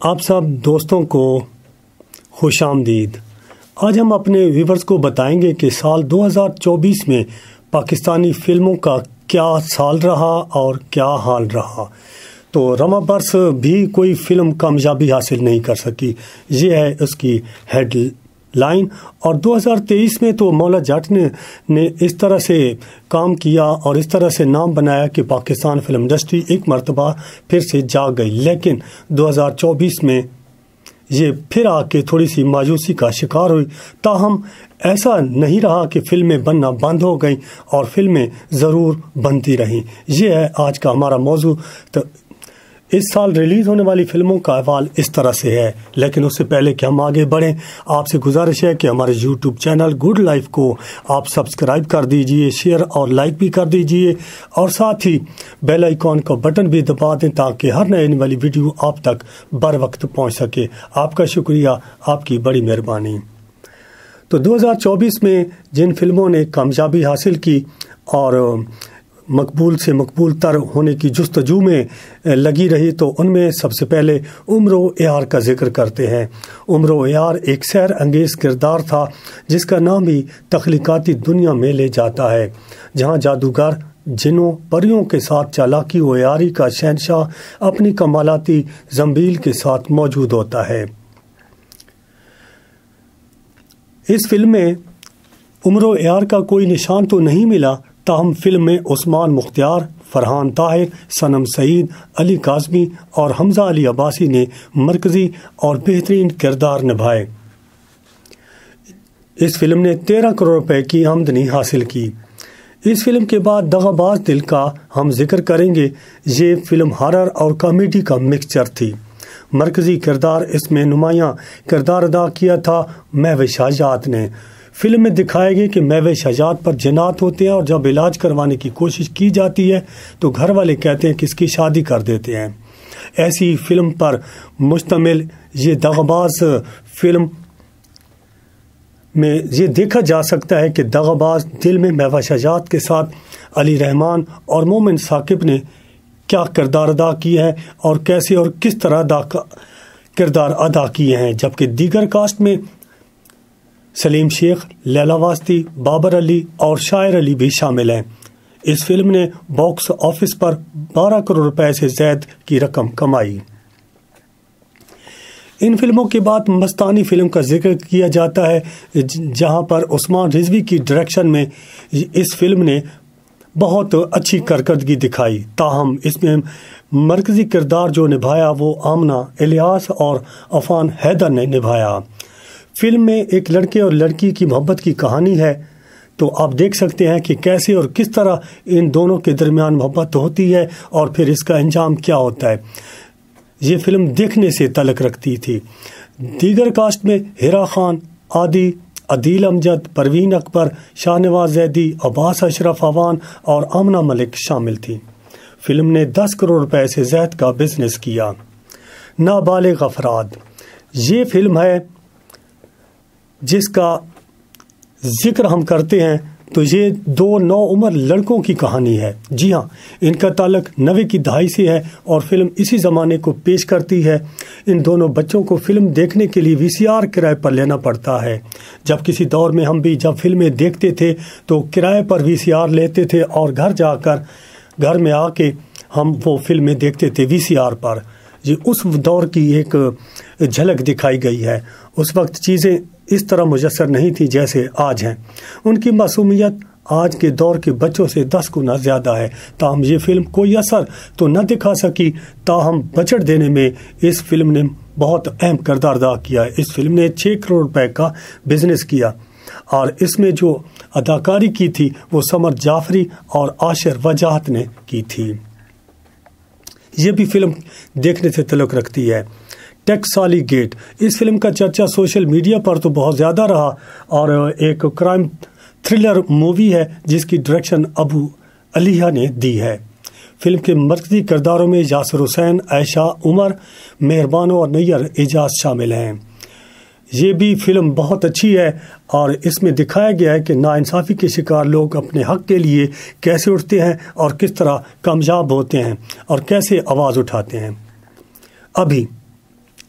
آپ سب دوستوں کو خوش آمدید۔ آج ہم اپنے ویورز کو بتائیں گے کہ سال 2024 میں پاکستانی فلموں کا کیا سال رہا اور کیا حال رہا۔ تو رواں برس بھی کوئی فلم کامیابی حاصل نہیں کر سکی، یہ ہے اس کی ہیڈ لائن۔ اور 2023 میں تو مولا جٹ نے اس طرح سے کام کیا اور اس طرح سے نام بنایا کہ پاکستان فلم انڈسٹری ایک مرتبہ پھر سے جاگ گئی، لیکن 2024 میں یہ پھر آ کے تھوڑی سی مایوسی کا شکار ہوئی۔ تاہم ایسا نہیں رہا کہ فلمیں بننا بند ہو گئیں، اور فلمیں ضرور بنتی رہیں۔ یہ ہے آج کا ہمارا موضوع۔ تو اس سال ریلیز ہونے والی فلموں کا احوال اس طرح سے ہے، لیکن اس سے پہلے کہ ہم آگے بڑھیں، آپ سے گزارش ہے کہ ہمارے یوٹیوب چینل گڈ لائف کو آپ سبسکرائب کر دیجئے، شیئر اور لائک بھی کر دیجئے، اور ساتھ ہی بیل آئیکن کا بٹن بھی دبا دیں تاکہ ہر نئے آنے والی ویڈیو آپ تک بر وقت پہنچ سکے۔ آپ کا شکریہ، آپ کی بڑی مہربانی۔ تو 2024 میں جن فلموں نے کامیابی حاصل کی اور مقبول سے مقبول تر ہونے کی جستجو میں لگی رہی، تو ان میں سب سے پہلے عمر و عیار کا ذکر کرتے ہیں۔ عمر و عیار ایک سحر انگیز کردار تھا جس کا نام ہی تخلیقاتی دنیا میں لے جاتا ہے، جہاں جادوگر جنوں پریوں کے ساتھ چالاکی و عیاری کا شہنشاہ اپنی کمالاتی زنبیل کے ساتھ موجود ہوتا ہے۔ اس فلم میں عمر و عیار کا کوئی نشان تو نہیں ملا، تاہم فلم میں عثمان مختار، فرحان طاہر، صنم سعید، علی کاظمی اور حمزہ علی عباسی نے مرکزی اور بہترین کردار نبھائے۔ اس فلم نے 13 کروڑ روپے کی آمدنی حاصل کی۔ اس فلم کے بعد دغاباز دل کا ہم ذکر کریں گے۔ یہ فلم ہارر اور کامیڈی کا مکسچر تھی۔ مرکزی کردار اس میں نمایاں کردار ادا کیا تھا مہوش حجات نے۔ فلم میں دکھایا گیا کہ مہوش حجات پر جنات ہوتے ہیں، اور جب علاج کروانے کی کوشش کی جاتی ہے تو گھر والے کہتے ہیں کہ اس کی شادی کر دیتے ہیں۔ ایسی فلم پر مشتمل یہ دغاباز فلم میں یہ دیکھا جا سکتا ہے کہ دغاباز دل میں مہوش حجات کے ساتھ علی رحمان اور مومن ثاقب نے کیا کردار ادا کیے ہیں اور کیسے اور کس طرح کردار ادا کیے ہیں، جبکہ دیگر کاسٹ میں سلیم شیخ، لیلا واسطی، بابر علی اور شاعر علی بھی شامل ہیں۔ اس فلم نے باکس آفس پر 12 کروڑ روپے سے زائد کی رقم کمائی۔ ان فلموں کے بعد مستانی فلم کا ذکر کیا جاتا ہے، جہاں پر عثمان رضوی کی ڈائریکشن میں اس فلم نے بہت اچھی کارکردگی دکھائی، تاہم اس میں مرکزی کردار جو نبھایا وہ آمنہ الیاس اور عفان حیدر نے نبھایا۔ فلم میں ایک لڑکے اور لڑکی کی محبت کی کہانی ہے، تو آپ دیکھ سکتے ہیں کہ کیسے اور کس طرح ان دونوں کے درمیان محبت ہوتی ہے اور پھر اس کا انجام کیا ہوتا ہے۔ یہ فلم دیکھنے سے تعلق رکھتی تھی۔ دیگر کاسٹ میں ہیرا خان، عادی، عدیل امجد، پروین اکبر، شاہ نواز زیدی، عباس اشرف عوان اور آمنہ ملک شامل تھی۔ فلم نے 10 کروڑ روپے سے زائد کا بزنس کیا۔ نابالغ افراد، یہ فلم ہے جس کا ذکر ہم کرتے ہیں تو یہ 2 نوعمر لڑکوں کی کہانی ہے۔ جی ہاں، ان کا تعلق 90 کی دہائی سے ہے اور فلم اسی زمانے کو پیش کرتی ہے۔ ان دونوں بچوں کو فلم دیکھنے کے لیے VCR کرائے پر لینا پڑتا ہے۔ جب کسی دور میں ہم بھی جب فلمیں دیکھتے تھے تو کرائے پر VCR لیتے تھے اور گھر میں آ کے ہم وہ فلمیں دیکھتے تھے VCR پر۔ یہ اس دور کی ایک جھلک دکھائی گئی ہے۔ اس وقت چیزیں اس طرح میسر نہیں تھی جیسے آج ہیں۔ ان کی معصومیت آج کے دور کے بچوں سے 10 گنا زیادہ ہے، تاہم یہ فلم کوئی اثر تو نہ دکھا سکی، تاہم بجٹ دینے میں اس فلم نے بہت اہم کردار ادا کیا۔ اس فلم نے 6 کروڑ روپے کا بزنس کیا، اور اس میں جو اداکاری کی تھی وہ سمر جعفری اور عاشر وجاہت نے کی تھی۔ یہ بھی فلم دیکھنے سے تعلق رکھتی ہے۔ ٹیکسالی گیٹ، اس فلم کا چرچا سوشل میڈیا پر تو بہت زیادہ رہا، اور ایک کرائم تھرلر مووی ہے جس کی ڈائریکشن ابو علیہ نے دی ہے۔ فلم کے مرکزی کرداروں میں یاسر حسین، عائشہ عمر، مہربانو اور نیر اعجاز شامل ہیں۔ یہ بھی فلم بہت اچھی ہے، اور اس میں دکھایا گیا ہے کہ ناانصافی کے شکار لوگ اپنے حق کے لیے کیسے اٹھتے ہیں اور کس طرح کامیاب ہوتے ہیں اور کیسے آواز اٹھاتے ہیں۔ ابھی